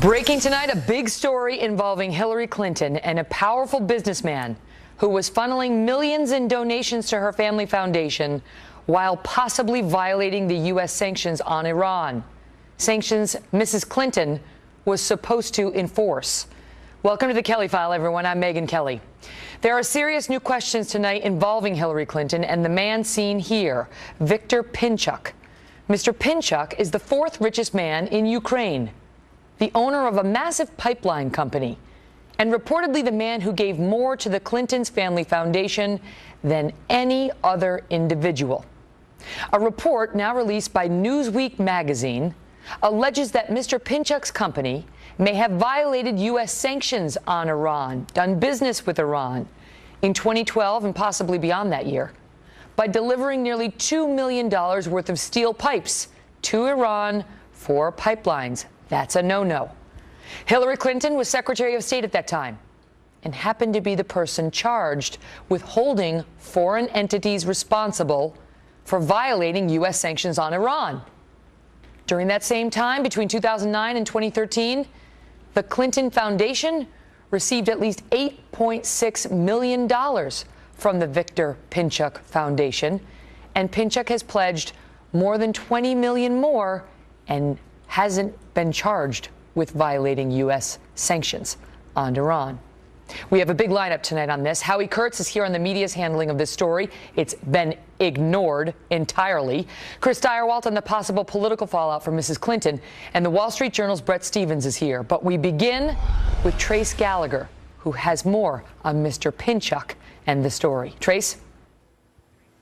Breaking tonight, a big story involving Hillary Clinton and a powerful businessman who was funneling millions in donations to her family foundation while possibly violating the U.S. sanctions on Iran. Sanctions Mrs. Clinton was supposed to enforce. Welcome to the Kelly File, everyone. I'm Megyn Kelly. There are serious new questions tonight involving Hillary Clinton and the man seen here, Viktor Pinchuk. Mr. Pinchuk is the fourth richest man in Ukraine, the owner of a massive pipeline company, and reportedly the man who gave more to the Clintons' family foundation than any other individual. A report now released by Newsweek magazine alleges that Mr. Pinchuk's company may have violated U.S. sanctions on Iran, done business with Iran in 2012 and possibly beyond that year, by delivering nearly $2 million worth of steel pipes to Iran for pipelines. That's a no-no. Hillary Clinton was Secretary of State at that time and happened to be the person charged with holding foreign entities responsible for violating U.S. sanctions on Iran. During that same time, between 2009 and 2013, the Clinton Foundation received at least $8.6 million from the Viktor Pinchuk Foundation, and Pinchuk has pledged more than $20 million more and hasn't been charged with violating U.S. sanctions on Iran. We have a big lineup tonight on this. Howie Kurtz is here on the media's handling of this story. It's been ignored entirely. Chris Stirewalt on the possible political fallout for Mrs. Clinton. And the Wall Street Journal's Bret Stephens is here. But we begin with Trace Gallagher, who has more on Mr. Pinchuk and the story. Trace?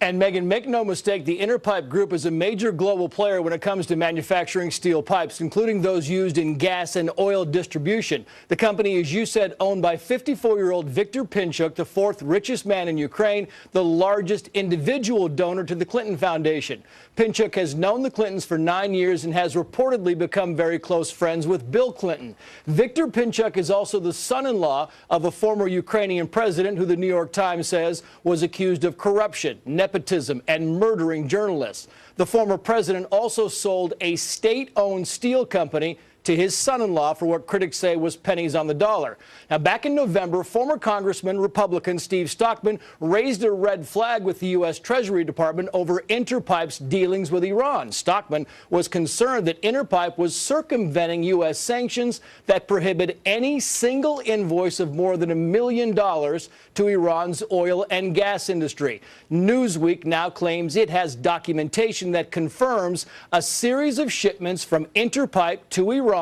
And Megyn, make no mistake, the Interpipe Group is a major global player when it comes to manufacturing steel pipes, including those used in gas and oil distribution. The company, as you said, owned by 54-year-old Viktor Pinchuk, the fourth richest man in Ukraine, the largest individual donor to the Clinton Foundation. Pinchuk has known the Clintons for 9 years and has reportedly become very close friends with Bill Clinton. Viktor Pinchuk is also the son-in-law of a former Ukrainian president who the New York Times says was accused of corruption, nepotism, and murdering journalists. The former president also sold a state-owned steel company to his son-in-law for what critics say was pennies on the dollar. Now, back in November, former Congressman Republican Steve Stockman raised a red flag with the U.S. Treasury Department over Interpipe's dealings with Iran. Stockman was concerned that Interpipe was circumventing U.S. sanctions that prohibit any single invoice of more than $1 million to Iran's oil and gas industry. Newsweek now claims it has documentation that confirms a series of shipments from Interpipe to Iran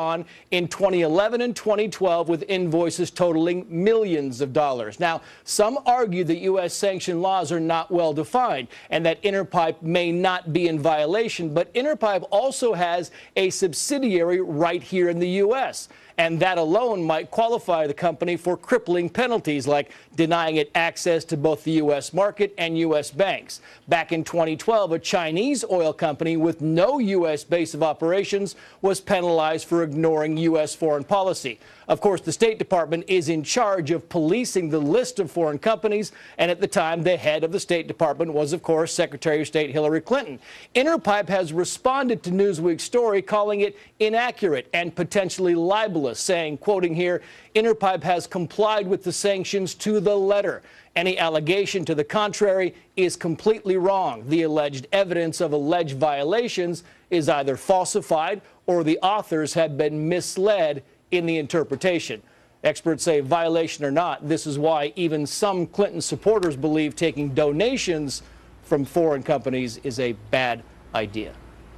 in 2011 and 2012 with invoices totaling millions of dollars. Now, some argue that U.S. sanction laws are not well defined and that Interpipe may not be in violation, but Interpipe also has a subsidiary right here in the U.S., and that alone might qualify the company for crippling penalties like denying it access to both the U.S. market and U.S. banks. Back in 2012, a Chinese oil company with no U.S. base of operations was penalized for ignoring U.S. foreign policy. Of course, the State Department is in charge of policing the list of foreign companies, and at the time, the head of the State Department was, of course, Secretary of State Hillary Clinton. Interpipe has responded to Newsweek's story, calling it inaccurate and potentially libelous, saying, quoting here, Interpipe has complied with the sanctions to the letter. Any allegation to the contrary is completely wrong. The alleged evidence of alleged violations is either falsified or the authors have been misled in the interpretation. Experts say, violation or not, this is why even some Clinton supporters believe taking donations from foreign companies is a bad idea.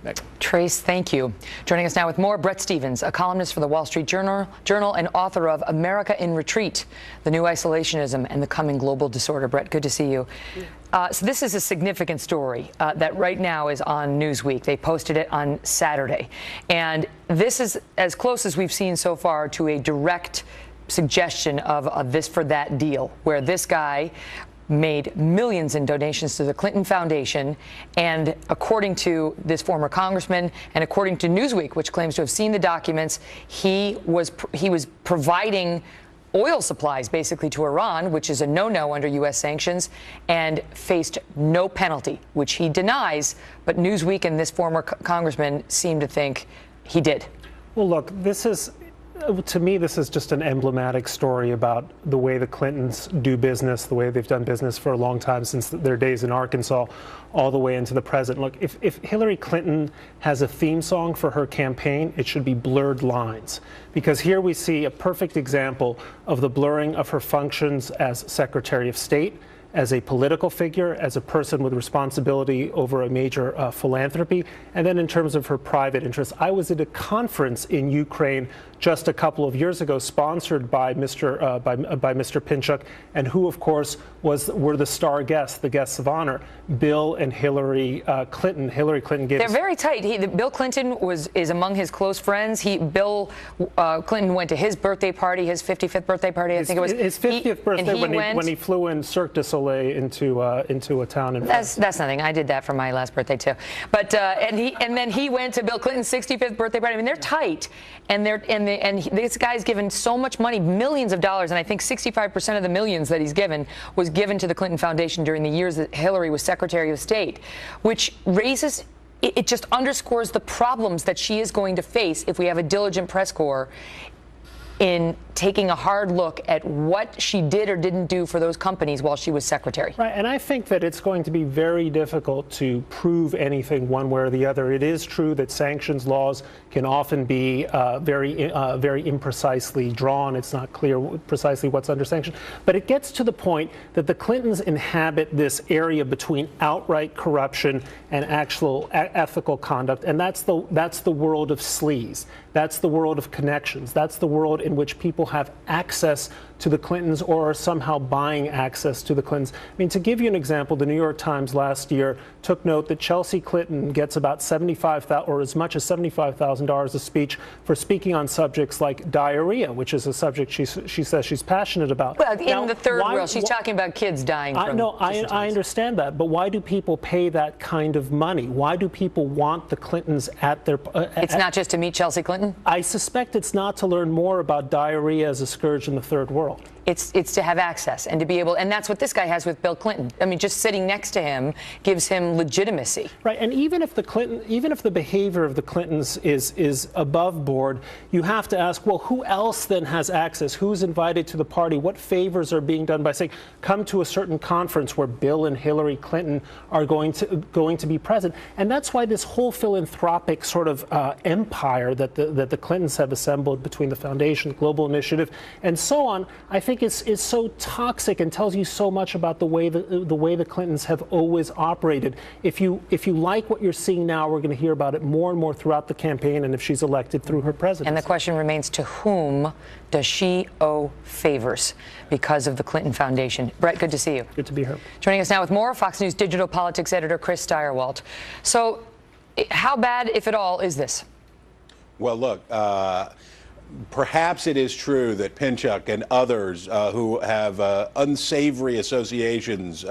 Megyn. Trace, thank you. Joining us now with more, Bret Stephens, a columnist for the Wall Street Journal and author of America in Retreat, The New Isolationism and the Coming Global Disorder. Bret, good to see you. So this is a significant story that right now is on Newsweek. They posted it on Saturday. And this is as close as we've seen so far to a direct suggestion of a this for that deal, where this guy made millions in donations to the Clinton Foundation, and according to this former congressman and according to Newsweek, which claims to have seen the documents, he was providing oil supplies basically to Iran, which is a no-no under U.S. sanctions, and faced no penalty, which he denies. But Newsweek and this former congressman seem to think he did. Well, look, this is To me, this is just an emblematic story about the way the Clintons do business, the way they've done business for a long time, since their days in Arkansas, all the way into the present. Look, if Hillary Clinton has a theme song for her campaign, it should be Blurred Lines. Because here we see a perfect example of the blurring of her functions as Secretary of State, as a political figure, as a person with responsibility over a major philanthropy, and then in terms of her private interests. I was at a conference in Ukraine just a couple of years ago, sponsored by Mr. Pinchuk, and who, of course, were the star guests, the guests of honor, Bill and Hillary Clinton. Hillary Clinton gave. They're very tight. Bill Clinton is among his close friends. Bill Clinton went to his birthday party, his 55th birthday party. I think it was his 50th birthday when he flew in Cirque du Soleil into a town in France. That's nothing. I did that for my last birthday too. But and then he went to Bill Clinton's 65th birthday party. I mean, they're tight, and this guy's given so much money, millions of dollars, and I think 65% of the millions that he's given was given to the Clinton Foundation during the years that Hillary was Secretary of State, which raises. It just underscores the problems that she is going to face if we have a diligent press corps in taking a hard look at what she did or didn't do for those companies while she was secretary. Right, and I think that it's going to be very difficult to prove anything one way or the other. It is true that sanctions laws can often be very imprecisely drawn. It's not clear precisely what's under sanction. But it gets to the point that the Clintons inhabit this area between outright corruption and actual ethical conduct, and that's the world of sleaze. That's the world of connections. That's the world in which people have access to the Clintons or are somehow buying access to the Clintons. I mean, to give you an example, the New York Times last year took note that Chelsea Clinton gets about $75,000 or as much as $75,000 a speech for speaking on subjects like diarrhea, which is a subject she says she's passionate about. Well, in the third world, she's talking about kids dying from I understand that, but why do people pay that kind of money? Why do people want the Clintons at their... It's not just to meet Chelsea Clinton? I suspect it's not to learn more about diarrhea as a scourge in the third world. It's to have access and to be able, and that's what this guy has with Bill Clinton. I mean, just sitting next to him gives him legitimacy. Right, and even if the behavior of the Clintons is above board, you have to ask, well, who else then has access? Who's invited to the party? What favors are being done by saying, come to a certain conference where Bill and Hillary Clinton are going to be present? And that's why this whole philanthropic sort of empire that the Clintons have assembled between the foundation, Global Initiative, and so on, I think is so toxic and tells you so much about the way the Clintons have always operated. If you like what you're seeing now, we're going to hear about it more and more throughout the campaign, and if she's elected through her presidency. And the question remains, to whom does she owe favors because of the Clinton Foundation? Brett, good to see you. Good to be here. Joining us now with more, Fox News digital politics editor Chris Stirewalt. So, how bad, if at all, is this? Well, look, perhaps it is true that Pinchuk and others who have unsavory associations,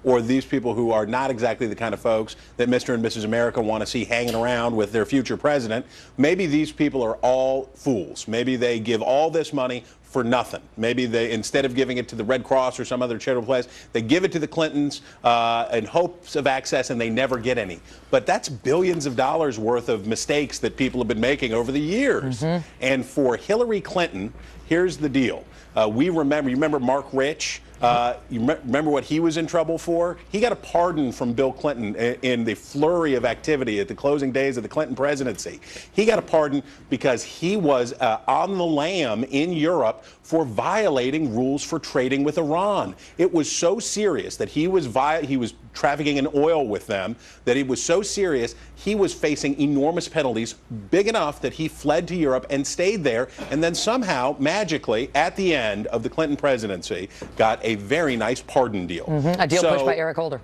or these people who are not exactly the kind of folks that Mr. and Mrs. America want to see hanging around with their future president, maybe these people are all fools. Maybe they give all this money for nothing. Maybe they, instead of giving it to the Red Cross or some other charitable place, they give it to the Clintons in hopes of access, and they never get any. But that's billions of dollars worth of mistakes that people have been making over the years. Mm-hmm. And for Hillary Clinton, here's the deal. You remember Mark Rich? Remember what he was in trouble for? He got a pardon from Bill Clinton in the flurry of activity at the closing days of the Clinton presidency. He got a pardon because he was on the lam in Europe for violating rules for trading with Iran. It was so serious that he was trafficking in oil with them, that it was so serious he was facing enormous penalties, big enough that he fled to Europe and stayed there, and then somehow, magically, at the end of the Clinton presidency, got a very nice pardon deal. Mm-hmm. A deal pushed by Eric Holder.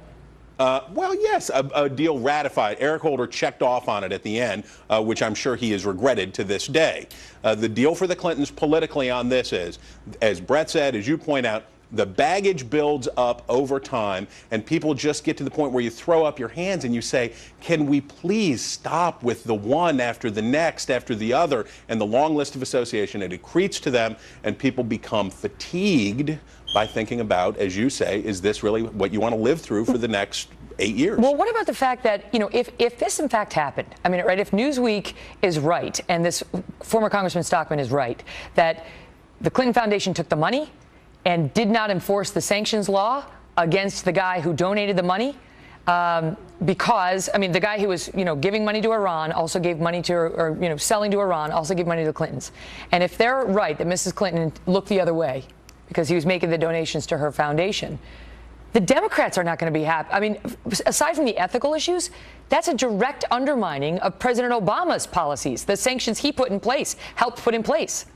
Well, yes, a deal ratified. Eric Holder checked off on it at the end, which I'm sure he has regretted to this day. The deal for the Clintons politically on this is, as Brett said, as you point out, the baggage builds up over time, and people just get to the point where you throw up your hands and you say, can we please stop with the one after the next after the other, and the long list of association, it accretes to them, and people become fatigued by thinking about, as you say, is this really what you want to live through for the next 8 years. Well, what about the fact that, if this in fact happened, I mean, right, if Newsweek is right and this former Congressman Stockman is right, that the Clinton Foundation took the money and did not enforce the sanctions law against the guy who donated the money, because, I mean, the guy who was, giving money to Iran also gave money to, or selling to Iran, also gave money to the Clintons. And if they're right that Mrs. Clinton looked the other way because he was making the donations to her foundation, the Democrats are not going to be happy. I mean, aside from the ethical issues, that's a direct undermining of President Obama's policies, the sanctions he helped put in place.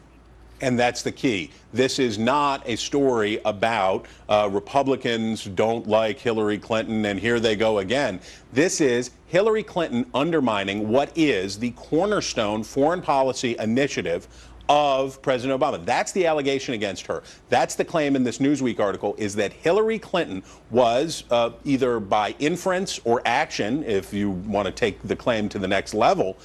And that's the key. This is not a story about Republicans don't like Hillary Clinton and here they go again. This is Hillary Clinton undermining what is the cornerstone foreign policy initiative of President Obama. That's the allegation against her. That's the claim in this Newsweek article, is that Hillary Clinton was either by inference or action, if you want to take the claim to the next level,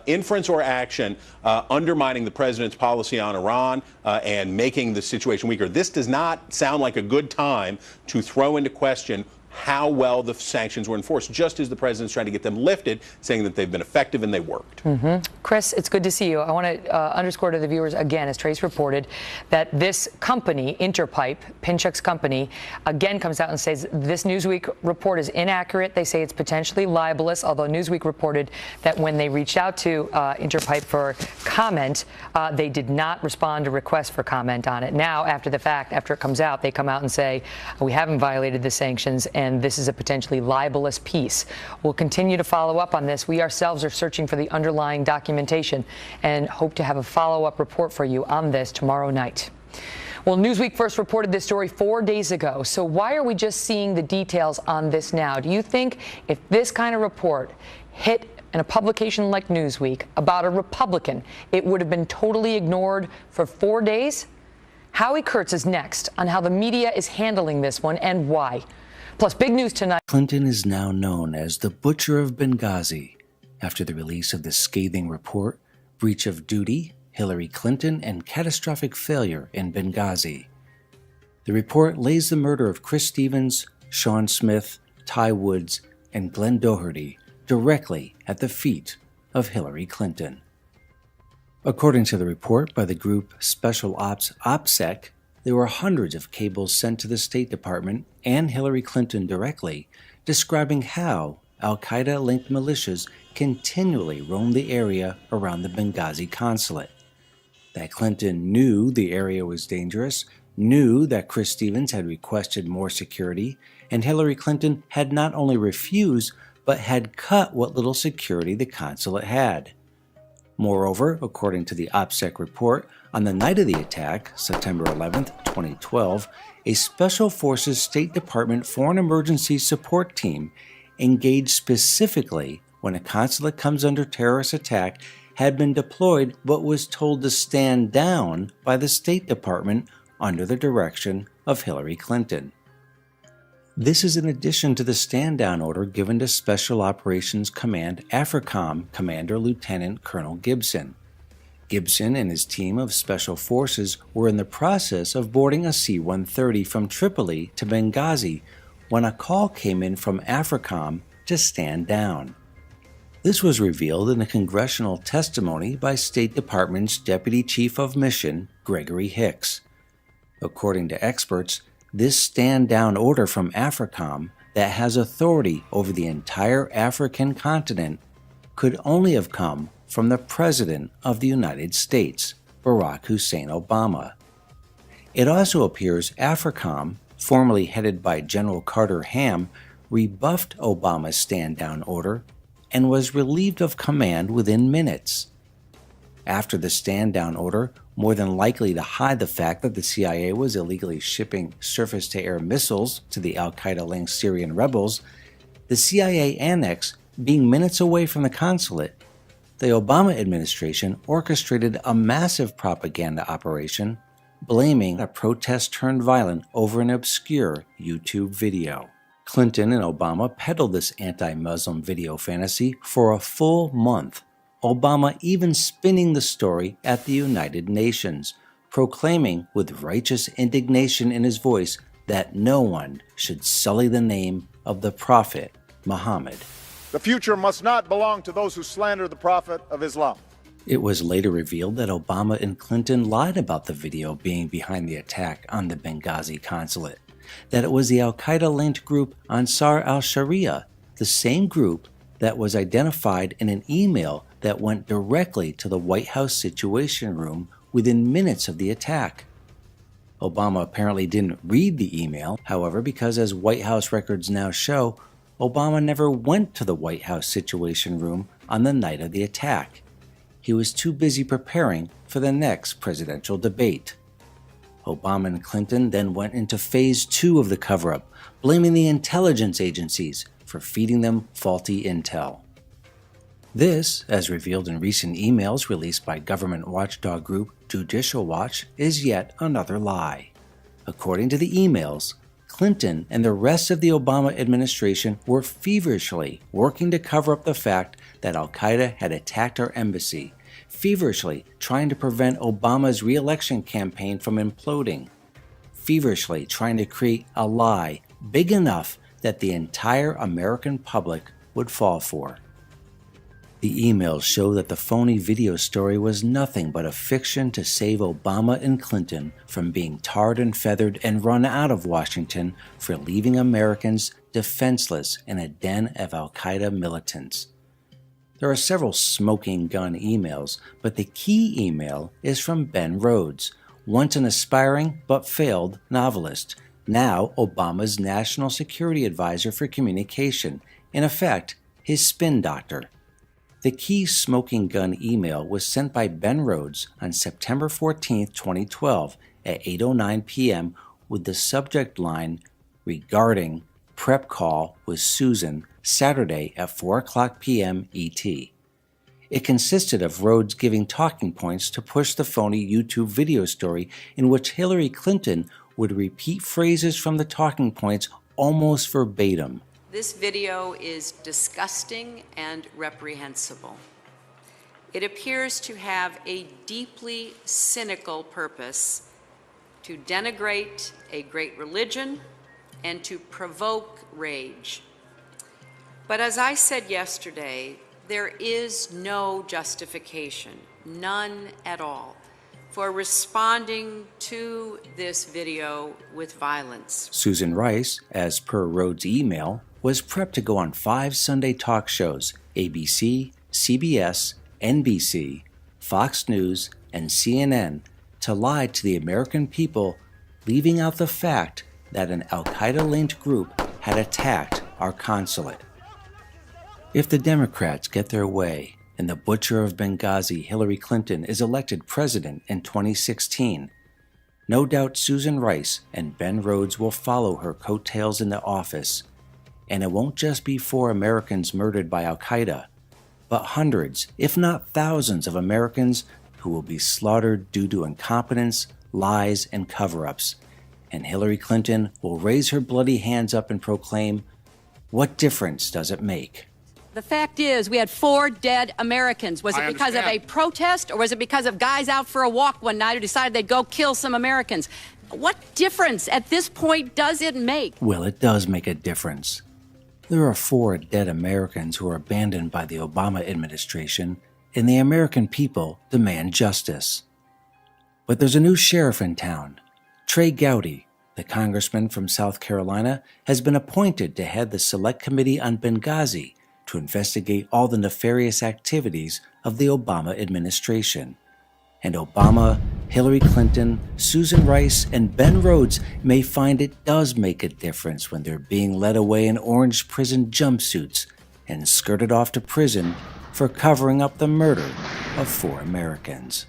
inference or action, undermining the president's policy on Iran and making the situation weaker. This does not sound like a good time to throw into question how well the sanctions were enforced, just as the president's trying to get them lifted, saying that they've been effective and they worked. Chris, it's good to see you. I want to underscore to the viewers again, as Trace reported, that this company, Interpipe, Pinchuk's company, again comes out and says this Newsweek report is inaccurate. They say it's potentially libelous, although Newsweek reported that when they reached out to Interpipe for comment, they did not respond to requests for comment on it. Now, after the fact, after it comes out, they come out and say, we haven't violated the sanctions, and this is a potentially libelous piece. We'll continue to follow up on this. We ourselves are searching for the underlying documentation and hope to have a follow-up report for you on this tomorrow night. Well, Newsweek first reported this story 4 days ago. So why are we just seeing the details on this now? Do you think if this kind of report hit in a publication like Newsweek about a Republican, it would have been totally ignored for 4 days? Howie Kurtz is next on how the media is handling this one and why. Plus, big news tonight. Clinton is now known as the Butcher of Benghazi after the release of the scathing report, Breach of Duty, Hillary Clinton, and Catastrophic Failure in Benghazi. The report lays the murder of Chris Stevens, Sean Smith, Ty Woods, and Glenn Doherty directly at the feet of Hillary Clinton. According to the report by the group Special Ops OPSEC, there were hundreds of cables sent to the State Department and Hillary Clinton directly, describing how al-Qaeda-linked militias continually roamed the area around the Benghazi consulate. That Clinton knew the area was dangerous, knew that Chris Stevens had requested more security, and Hillary Clinton had not only refused, but had cut what little security the consulate had. Moreover, according to the OPSEC report, on the night of the attack, September 11, 2012, a Special Forces State Department Foreign Emergency Support Team engaged specifically when a consulate comes under terrorist attack had been deployed but was told to stand down by the State Department under the direction of Hillary Clinton. This is in addition to the stand-down order given to Special Operations Command AFRICOM Commander Lieutenant Colonel Gibson. Gibson and his team of Special Forces were in the process of boarding a C-130 from Tripoli to Benghazi when a call came in from AFRICOM to stand down. This was revealed in a congressional testimony by State Department's Deputy Chief of Mission, Gregory Hicks. According to experts, this stand-down order from AFRICOM that has authority over the entire African continent could only have come from the President of the United States, Barack Hussein Obama. It also appears AFRICOM, formerly headed by General Carter Ham, rebuffed Obama's stand-down order and was relieved of command within minutes. After the stand-down order, more than likely to hide the fact that the CIA was illegally shipping surface-to-air missiles to the al-Qaeda-linked Syrian rebels, the CIA annex being minutes away from the consulate, the Obama administration orchestrated a massive propaganda operation, blaming a protest turned violent over an obscure YouTube video. Clinton and Obama peddled this anti-Muslim video fantasy for a full month, Obama even spinning the story at the United Nations, proclaiming with righteous indignation in his voice that no one should sully the name of the Prophet Muhammad. The future must not belong to those who slander the Prophet of Islam. It was later revealed that Obama and Clinton lied about the video being behind the attack on the Benghazi consulate, that it was the al-Qaeda-linked group Ansar al-Sharia, the same group that was identified in an email that went directly to the White House Situation Room within minutes of the attack. Obama apparently didn't read the email, however, because as White House records now show, Obama never went to the White House Situation Room on the night of the attack. He was too busy preparing for the next presidential debate. Obama and Clinton then went into phase 2 of the cover-up, blaming the intelligence agencies for feeding them faulty intel. This, as revealed in recent emails released by government watchdog group Judicial Watch, is yet another lie. According to the emails, Clinton and the rest of the Obama administration were feverishly working to cover up the fact that al-Qaeda had attacked our embassy, feverishly trying to prevent Obama's re-election campaign from imploding, feverishly trying to create a lie big enough that the entire American public would fall for. The emails show that the phony video story was nothing but a fiction to save Obama and Clinton from being tarred and feathered and run out of Washington for leaving Americans defenseless in a den of al-Qaeda militants. There are several smoking gun emails, but the key email is from Ben Rhodes, once an aspiring but failed novelist, now Obama's National Security Advisor for Communication, in effect, his spin doctor. The key smoking gun email was sent by Ben Rhodes on September 14, 2012 at 8:09 p.m. with the subject line regarding prep call with Susan Saturday at 4:00 p.m. ET. It consisted of Rhodes giving talking points to push the phony YouTube video story in which Hillary Clinton would repeat phrases from the talking points almost verbatim. This video is disgusting and reprehensible. It appears to have a deeply cynical purpose to denigrate a great religion and to provoke rage. But as I said yesterday, there is no justification, none at all, for responding to this video with violence. Susan Rice, as per Rhodes' email, was prepped to go on 5 Sunday talk shows, ABC, CBS, NBC, Fox News, and CNN, to lie to the American people, leaving out the fact that an al-Qaeda-linked group had attacked our consulate. If the Democrats get their way and the butcher of Benghazi, Hillary Clinton, is elected president in 2016, no doubt Susan Rice and Ben Rhodes will follow her coattails in the office. And it won't just be 4 Americans murdered by al-Qaeda, but hundreds, if not thousands, of Americans who will be slaughtered due to incompetence, lies, and cover-ups. And Hillary Clinton will raise her bloody hands up and proclaim, "What difference does it make?" The fact is, we had 4 dead Americans. Was it because of a protest, or was it because of guys out for a walk one night who decided they'd go kill some Americans? What difference at this point does it make? Well, it does make a difference. There are 4 dead Americans who were abandoned by the Obama administration, and the American people demand justice. But there's a new sheriff in town. Trey Gowdy, the congressman from South Carolina, has been appointed to head the Select Committee on Benghazi to investigate all the nefarious activities of the Obama administration. And Obama, Hillary Clinton, Susan Rice, and Ben Rhodes may find it does make a difference when they're being led away in orange prison jumpsuits and skirted off to prison for covering up the murder of 4 Americans.